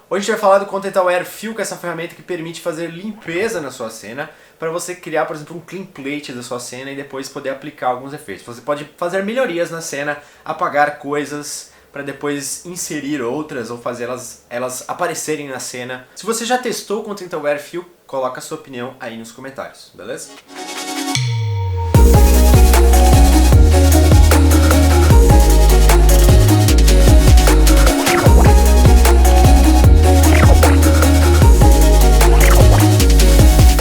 Hoje a gente vai falar do Content Aware Fill, que é essa ferramenta que permite fazer limpeza na sua cena, para você criar, por exemplo, um clean plate da sua cena e depois poder aplicar alguns efeitos. Você pode fazer melhorias na cena, apagar coisas, para depois inserir outras ou fazer elas aparecerem na cena. Se você já testou o Content Aware Fill, coloca a sua opinião aí nos comentários, beleza?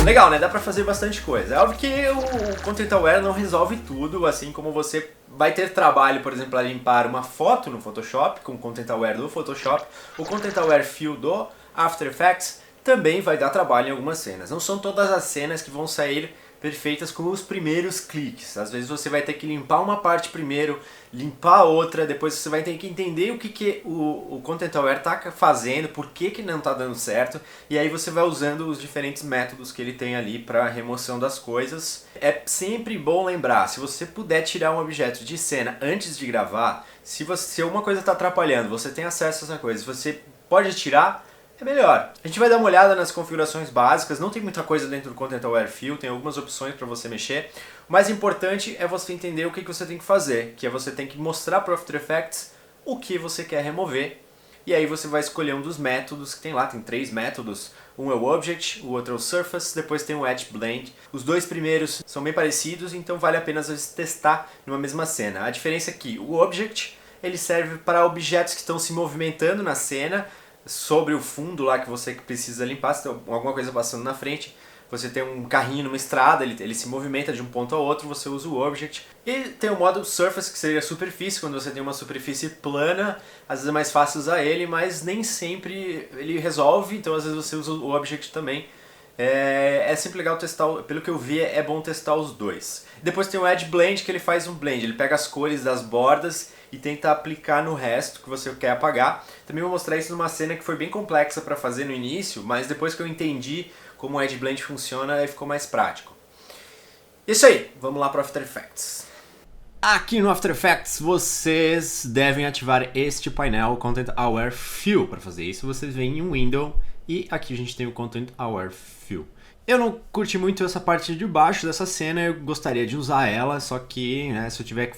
Legal, né? Dá pra fazer bastante coisa. É óbvio que o Content Aware não resolve tudo, assim como você vai ter trabalho, por exemplo, a limpar uma foto no Photoshop, com o Content Aware do Photoshop. O Content Aware Fill do After Effects também vai dar trabalho em algumas cenas. Não são todas as cenas que vão sair perfeitas com os primeiros cliques. Às vezes você vai ter que limpar uma parte primeiro, limpar a outra, depois você vai ter que entender o que o Content Aware está fazendo, por que não está dando certo, e aí você vai usando os diferentes métodos que ele tem ali para remoção das coisas. É sempre bom lembrar, se você puder tirar um objeto de cena antes de gravar, se alguma coisa está atrapalhando, você tem acesso a essa coisa, você pode tirar, é melhor. A gente vai dar uma olhada nas configurações básicas, não tem muita coisa dentro do Content Aware Fill, tem algumas opções para você mexer. O mais importante é você entender o que você tem que fazer, que é você tem que mostrar para o After Effects o que você quer remover. E aí você vai escolher um dos métodos que tem lá, tem 3 métodos. Um é o Object, o outro é o Surface, depois tem o Edge Blend. Os dois primeiros são bem parecidos, então vale a pena às vezes testar numa mesma cena. A diferença é que o Object ele serve para objetos que estão se movimentando na cena, sobre o fundo lá que você precisa limpar, se tem alguma coisa passando na frente, você tem um carrinho numa estrada, ele se movimenta de um ponto ao outro, você usa o Object. E tem o modo Surface, que seria a superfície, quando você tem uma superfície plana, às vezes é mais fácil usar ele, mas nem sempre ele resolve, então às vezes você usa o Object também. É sempre legal testar, pelo que eu vi é bom testar os dois. Depois tem o Edge Blend, que ele faz um blend, ele pega as cores das bordas e tenta aplicar no resto que você quer apagar. Também vou mostrar isso numa cena que foi bem complexa para fazer no início, mas depois que eu entendi como o Edge Blend funciona, aí ficou mais prático. Isso aí, vamos lá para o After Effects. Aqui no After Effects vocês devem ativar este painel Content Aware Fill. Para fazer isso vocês vêm em Window e aqui a gente tem o Content Aware Fill. Eu não curti muito essa parte de baixo dessa cena, eu gostaria de usar ela, só que se eu tiver que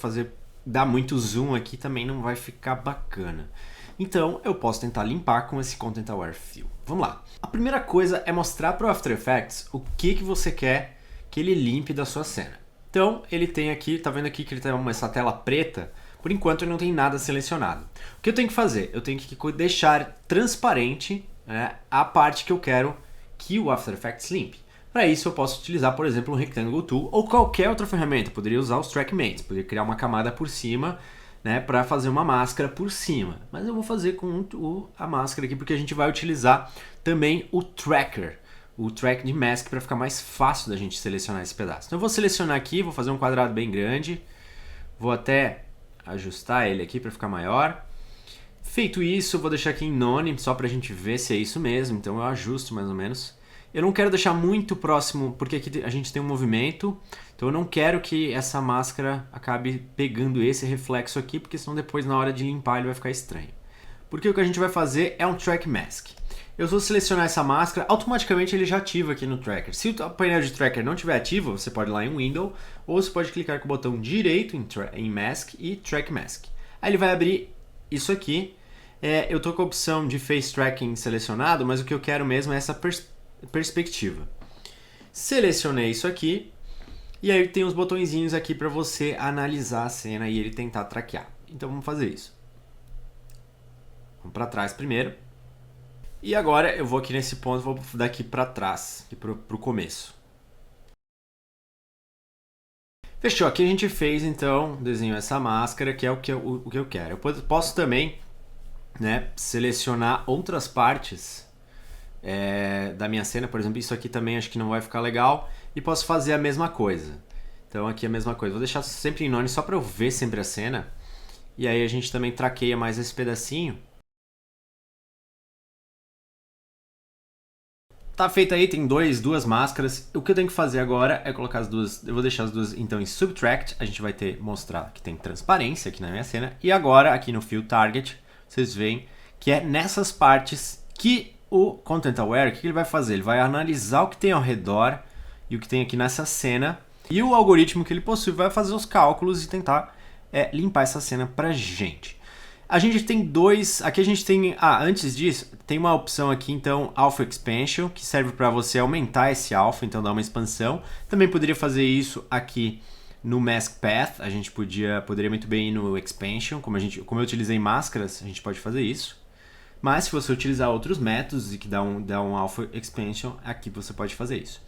dar muito zoom aqui também não vai ficar bacana. Então eu posso tentar limpar com esse Content Aware Fill. Vamos lá. A primeira coisa é mostrar para o After Effects o que você quer que ele limpe da sua cena. Então ele tem aqui, tá vendo aqui que ele tem essa tela preta? Por enquanto ele não tem nada selecionado. O que eu tenho que fazer? Eu tenho que deixar transparente a parte que eu quero que o After Effects limpe. Para isso eu posso utilizar, por exemplo, um Rectangle Tool ou qualquer outra ferramenta. Eu poderia usar os Track Mates, poderia criar uma camada por cima, para fazer uma máscara por cima. Mas eu vou fazer com a máscara aqui porque a gente vai utilizar também o Tracker, o Track de Mask, para ficar mais fácil da gente selecionar esse pedaço. Então eu vou selecionar aqui, vou fazer um quadrado bem grande, vou até ajustar ele aqui para ficar maior. Feito isso, eu vou deixar aqui em None, só para a gente ver se é isso mesmo, então eu ajusto mais ou menos. Eu não quero deixar muito próximo, porque aqui a gente tem um movimento, então eu não quero que essa máscara acabe pegando esse reflexo aqui, porque senão depois na hora de limpar ele vai ficar estranho. Porque o que a gente vai fazer é um Track Mask. Eu vou selecionar essa máscara, automaticamente ele já ativa aqui no Tracker. Se o painel de Tracker não estiver ativo, você pode ir lá em Window, ou você pode clicar com o botão direito em Mask e Track Mask. Aí ele vai abrir isso aqui. Eu estou com a opção de Face Tracking selecionado, mas o que eu quero mesmo é essa perspectiva. Selecionei isso aqui, e aí tem os botõezinhos aqui para você analisar a cena e ele tentar traquear. Então vamos fazer isso. Vamos para trás primeiro. E agora eu vou aqui nesse ponto, vou daqui para trás, para o começo. Fechou, aqui a gente fez então, desenhou essa máscara, que é o que eu quero. Eu posso também selecionar outras partes da minha cena, por exemplo, isso aqui também acho que não vai ficar legal, e posso fazer a mesma coisa. Então aqui a mesma coisa, vou deixar sempre em None só para eu ver sempre a cena, e aí a gente também traqueia mais esse pedacinho. Tá feito aí, tem duas máscaras. O que eu tenho que fazer agora é colocar as duas, eu vou deixar as duas então em Subtract, a gente vai mostrar que tem transparência aqui na minha cena, e agora aqui no Fill Target, vocês veem que é nessas partes que o Content Aware, o que ele vai fazer? Ele vai analisar o que tem ao redor e o que tem aqui nessa cena, e o algoritmo que ele possui vai fazer os cálculos e tentar limpar essa cena pra gente. A gente tem dois, aqui a gente tem, antes disso, tem uma opção aqui então, Alpha Expansion, que serve para você aumentar esse alpha, então dar uma expansão. Também poderia fazer isso aqui no Mask Path, a gente poderia muito bem ir no Expansion, como eu utilizei máscaras, a gente pode fazer isso. Mas se você utilizar outros métodos e que dá um Alpha Expansion, aqui você pode fazer isso.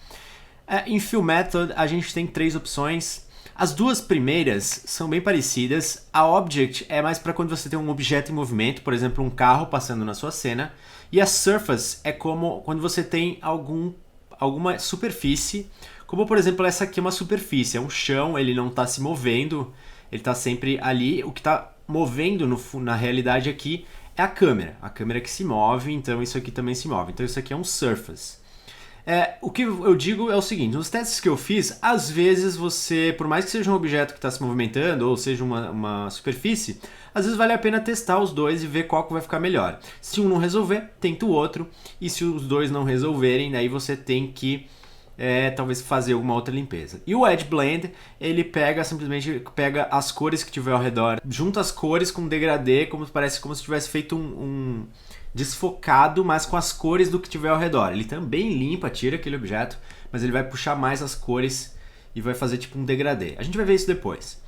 Em Fill Method, a gente tem 3 opções. As duas primeiras são bem parecidas. A Object é mais para quando você tem um objeto em movimento, por exemplo, um carro passando na sua cena. E a Surface é como quando você tem alguma superfície, como por exemplo essa aqui é uma superfície, é um chão, ele não está se movendo, ele está sempre ali. O que está movendo na realidade aqui é a câmera que se move, então isso aqui também se move. Então isso aqui é um Surface. O que eu digo é o seguinte, nos testes que eu fiz, às vezes você, por mais que seja um objeto que está se movimentando ou seja uma superfície, às vezes vale a pena testar os dois e ver qual que vai ficar melhor. Se um não resolver, tenta o outro, e se os dois não resolverem, daí você tem que talvez fazer alguma outra limpeza. E o Edge Blend, ele simplesmente pega as cores que tiver ao redor, junta as cores com degradê, parece como se tivesse feito um desfocado, mas com as cores do que tiver ao redor. Ele também limpa, tira aquele objeto, mas ele vai puxar mais as cores e vai fazer tipo um degradê. A gente vai ver isso depois.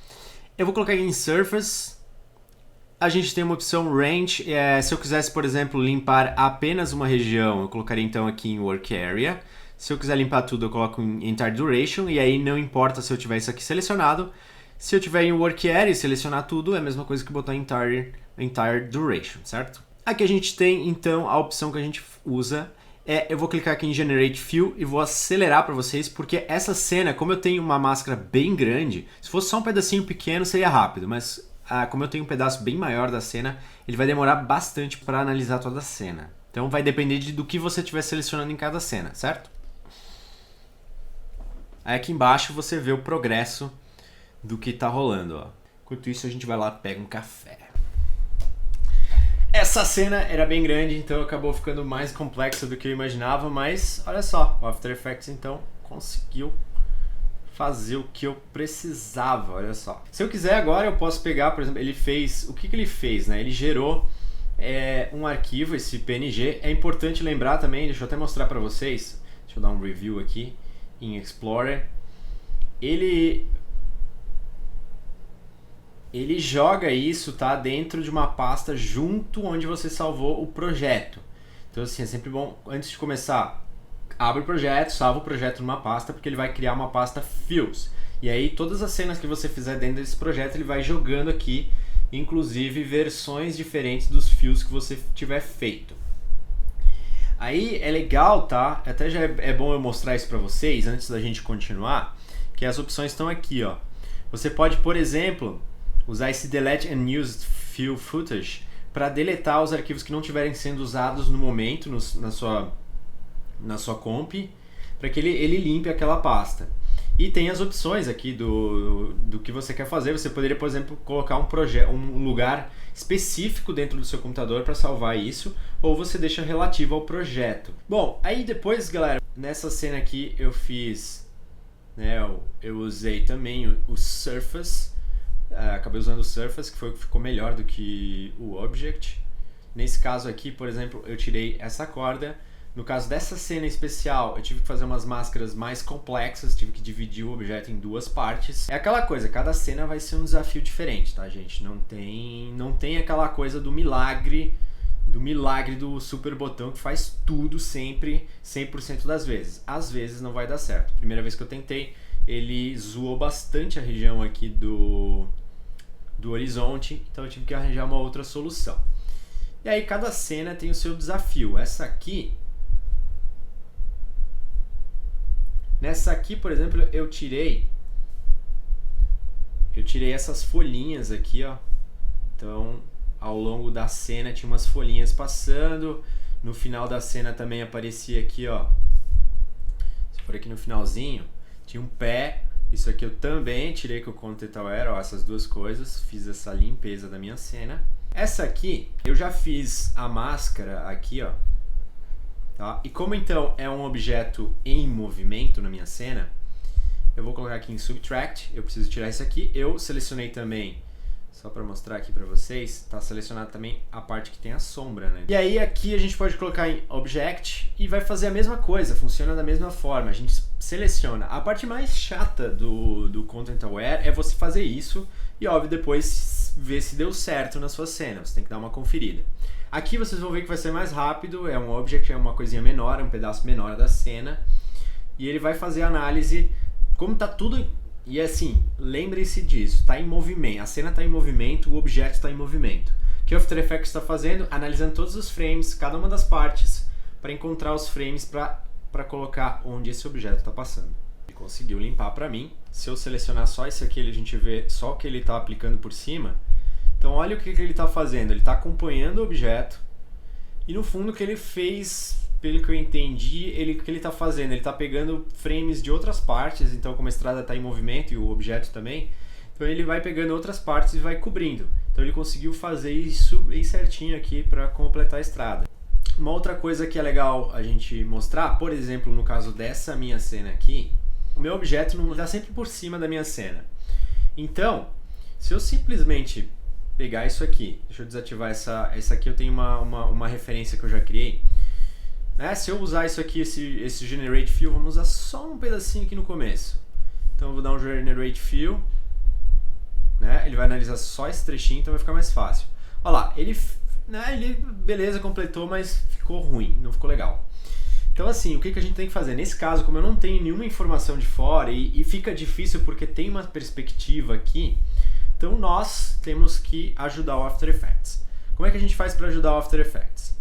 Eu vou colocar aqui em Surface. A gente tem uma opção Range. Se eu quisesse, por exemplo, limpar apenas uma região, eu colocaria então aqui em Work Area. Se eu quiser limpar tudo, eu coloco em Entire Duration, e aí não importa se eu tiver isso aqui selecionado. Se eu tiver em Work Area e selecionar tudo, é a mesma coisa que botar Entire Duration, certo? Aqui a gente tem, então, a opção que a gente usa. Eu vou clicar aqui em Generate Fill e vou acelerar para vocês, porque essa cena, como eu tenho uma máscara bem grande, se fosse só um pedacinho pequeno seria rápido, mas como eu tenho um pedaço bem maior da cena, ele vai demorar bastante para analisar toda a cena. Então vai depender do que você estiver selecionando em cada cena, certo? Aí aqui embaixo você vê o progresso do que está rolando. Ó. Enquanto isso a gente vai lá e pega um café. Essa cena era bem grande, então acabou ficando mais complexa do que eu imaginava, mas olha só, o After Effects então conseguiu fazer o que eu precisava, olha só. Se eu quiser agora eu posso pegar, por exemplo, ele fez, o que ele fez, né? Ele gerou um arquivo, esse PNG. É importante lembrar também, deixa eu até mostrar para vocês, deixa eu dar um review aqui em Explorer. Ele joga isso, tá, dentro de uma pasta junto onde você salvou o projeto. Então assim, é sempre bom, antes de começar, abre o projeto, salva o projeto numa pasta, porque ele vai criar uma pasta Fills. E aí todas as cenas que você fizer dentro desse projeto, ele vai jogando aqui, inclusive versões diferentes dos fios que você tiver feito. Aí é legal, tá? Até já é bom eu mostrar isso pra vocês, antes da gente continuar, que as opções estão aqui, ó. Você pode, por exemplo, usar esse Delete Unused Fill Footage para deletar os arquivos que não estiverem sendo usados no momento na sua comp, para que ele limpe aquela pasta. E tem as opções aqui do que você quer fazer. Você poderia, por exemplo, colocar um lugar específico dentro do seu computador para salvar isso, ou você deixa relativo ao projeto. Bom, aí depois, galera, nessa cena aqui eu fiz, né, eu usei também o Surface. Acabei usando o Surface, que foi o que ficou melhor do que o Object. Nesse caso aqui, por exemplo, eu tirei essa corda. No caso dessa cena especial, eu tive que fazer umas máscaras mais complexas, tive que dividir o objeto em 2 partes. É aquela coisa, cada cena vai ser um desafio diferente, tá, gente? Não tem aquela coisa do milagre do super botão que faz tudo sempre, 100% das vezes. Às vezes não vai dar certo. Primeira vez que eu tentei, ele zoou bastante a região aqui do horizonte, então eu tive que arranjar uma outra solução. E aí cada cena tem o seu desafio. Nessa aqui, por exemplo, eu tirei essas folhinhas aqui, ó. Então, ao longo da cena tinha umas folhinhas passando. No final da cena também aparecia aqui, ó. Se for aqui no finalzinho, tinha um pé. Isso aqui eu também tirei com o Content Aware, ó, essas duas coisas. Fiz essa limpeza da minha cena. Essa aqui, eu já fiz a máscara aqui, ó. Tá? E como então é um objeto em movimento na minha cena, eu vou colocar aqui em Subtract, eu preciso tirar isso aqui, eu selecionei também, só para mostrar aqui para vocês, está selecionado também a parte que tem a sombra, né? E aí aqui a gente pode colocar em Object e vai fazer a mesma coisa, funciona da mesma forma, a gente seleciona. A parte mais chata do Content Aware é você fazer isso e óbvio depois ver se deu certo na sua cena, você tem que dar uma conferida. Aqui vocês vão ver que vai ser mais rápido, é um Object, é uma coisinha menor, é um pedaço menor da cena e ele vai fazer a análise. Como tá tudo, e assim, lembre-se disso, tá em movimento, a cena está em movimento, o objeto está em movimento. O que o After Effects está fazendo? Analisando todos os frames, cada uma das partes, para encontrar os frames para colocar onde esse objeto está passando. Ele conseguiu limpar para mim. Se eu selecionar só esse aqui, a gente vê só o que ele está aplicando por cima. Então olha o que ele está fazendo, ele está acompanhando o objeto e no fundo o que ele fez... Pelo que eu entendi, o que ele está fazendo? Ele está pegando frames de outras partes, então como a estrada está em movimento e o objeto também, então ele vai pegando outras partes e vai cobrindo. Então ele conseguiu fazer isso bem certinho aqui para completar a estrada. Uma outra coisa que é legal a gente mostrar, por exemplo, no caso dessa minha cena aqui, o meu objeto não está sempre por cima da minha cena. Então, se eu simplesmente pegar isso aqui, deixa eu desativar essa aqui, eu tenho uma referência que eu já criei. Se eu usar isso aqui, esse Generate Fill, vamos usar só um pedacinho aqui no começo. Então eu vou dar um Generate Fill, né? Ele vai analisar só esse trechinho, então vai ficar mais fácil. Olha lá, ele beleza, completou, mas ficou ruim, não ficou legal. Então assim, o que a gente tem que fazer? Nesse caso, como eu não tenho nenhuma informação de fora e fica difícil porque tem uma perspectiva aqui, então nós temos que ajudar o After Effects. Como é que a gente faz para ajudar o After Effects?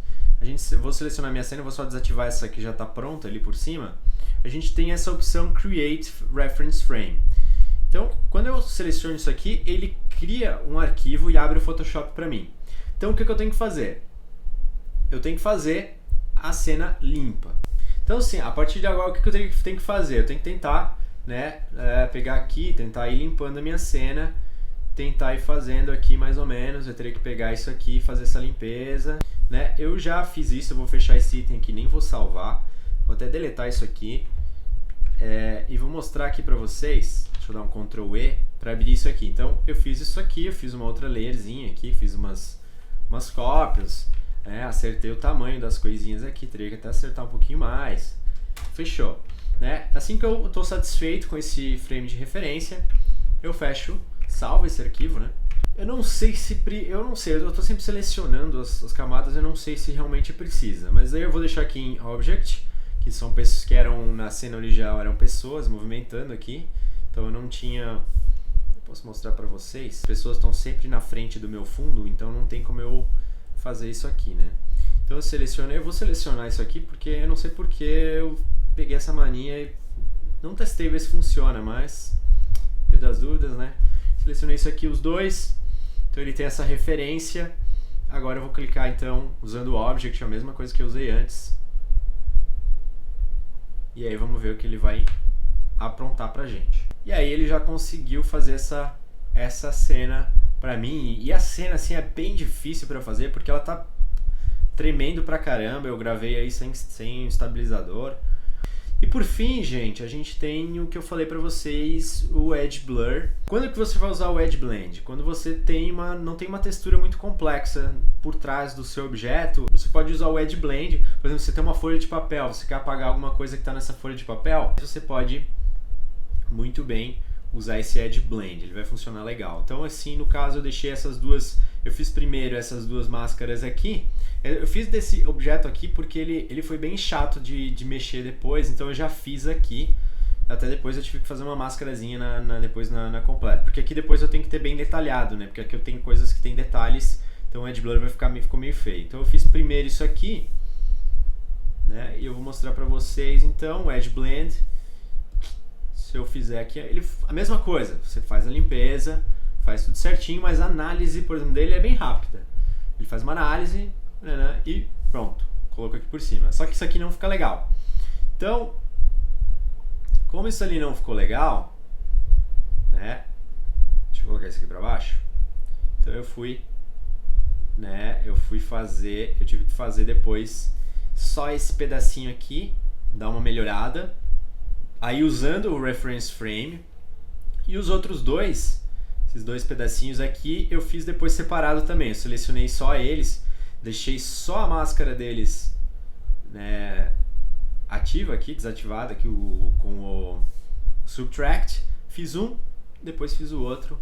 Vou selecionar minha cena, vou só desativar essa que já está pronta ali por cima. A gente tem essa opção Create Reference Frame. Então, quando eu seleciono isso aqui, ele cria um arquivo e abre o Photoshop para mim. Então, o que eu tenho que fazer? Eu tenho que fazer a cena limpa. Então, assim, a partir de agora, o que eu tenho que fazer? Eu tenho que tentar, pegar aqui, tentar ir limpando a minha cena, tentar ir fazendo aqui mais ou menos. Eu teria que pegar isso aqui e fazer essa limpeza. Eu já fiz isso, eu vou fechar esse item aqui, nem vou salvar, vou até deletar isso aqui e vou mostrar aqui pra vocês, deixa eu dar um Ctrl E para abrir isso aqui. Então eu fiz isso aqui, eu fiz uma outra layerzinha aqui, fiz umas cópias, acertei o tamanho das coisinhas aqui, teria que até acertar um pouquinho mais, fechou. Assim que eu estou satisfeito com esse frame de referência, eu fecho, salvo esse arquivo, Eu não sei, eu estou sempre selecionando as camadas, eu não sei se realmente precisa, mas aí eu vou deixar aqui em Object, que são pessoas que eram na cena original, eram pessoas movimentando aqui, então eu não tinha, posso mostrar para vocês, as pessoas estão sempre na frente do meu fundo, então não tem como eu fazer isso aqui, Então eu vou selecionar isso aqui porque eu não sei porque eu peguei essa mania e não testei ver se funciona, mas das dúvidas, Selecionei isso aqui, os dois. Então ele tem essa referência. Agora eu vou clicar então usando o Object, a mesma coisa que eu usei antes. E aí vamos ver o que ele vai aprontar pra gente. E aí ele já conseguiu fazer essa cena pra mim. E a cena assim é bem difícil pra eu fazer porque ela tá tremendo pra caramba. Eu gravei aí sem estabilizador. E por fim, gente, a gente tem o que eu falei pra vocês, o Edge Blur. Quando que você vai usar o Edge Blend? Quando você não tem uma textura muito complexa por trás do seu objeto, você pode usar o Edge Blend. Por exemplo, você tem uma folha de papel, você quer apagar alguma coisa que está nessa folha de papel, você pode muito bem usar esse Edge Blend, ele vai funcionar legal. Então assim, no caso eu deixei eu fiz primeiro essas duas máscaras aqui. Eu fiz desse objeto aqui porque ele foi bem chato de mexer depois, então eu já fiz aqui. Até depois eu tive que fazer uma máscarazinha depois na completa. Porque aqui depois eu tenho que ter bem detalhado, Porque aqui eu tenho coisas que tem detalhes, então o Edge Blur ficou meio feio. Então eu fiz primeiro isso aqui, e eu vou mostrar pra vocês então o Edge Blend. Se eu fizer aqui, a mesma coisa, você faz a limpeza, faz tudo certinho, mas a análise, por exemplo, dele é bem rápida. Ele faz uma análise, e pronto, colocou aqui por cima. Só que isso aqui não fica legal. Então, como isso ali não ficou legal, deixa eu colocar isso aqui para baixo. Então eu tive que fazer depois só esse pedacinho aqui, dá uma melhorada. Aí usando o reference frame, e os outros dois, esses dois pedacinhos aqui, eu fiz depois separado também. Eu selecionei só eles, deixei só a máscara deles, né, ativa aqui, desativada aqui com o Subtract. Fiz um, depois fiz o outro.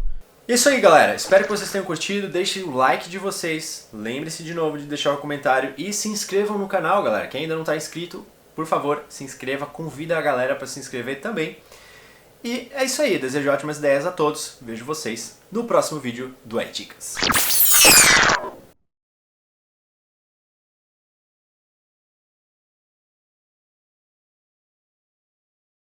Isso aí, galera. Espero que vocês tenham curtido. Deixem o like de vocês. Lembre-se de novo de deixar o comentário e se inscrevam no canal, galera. Quem ainda não está inscrito, por favor, se inscreva. Convida a galera para se inscrever também. E é isso aí. Desejo ótimas ideias a todos. Vejo vocês no próximo vídeo do iDicas.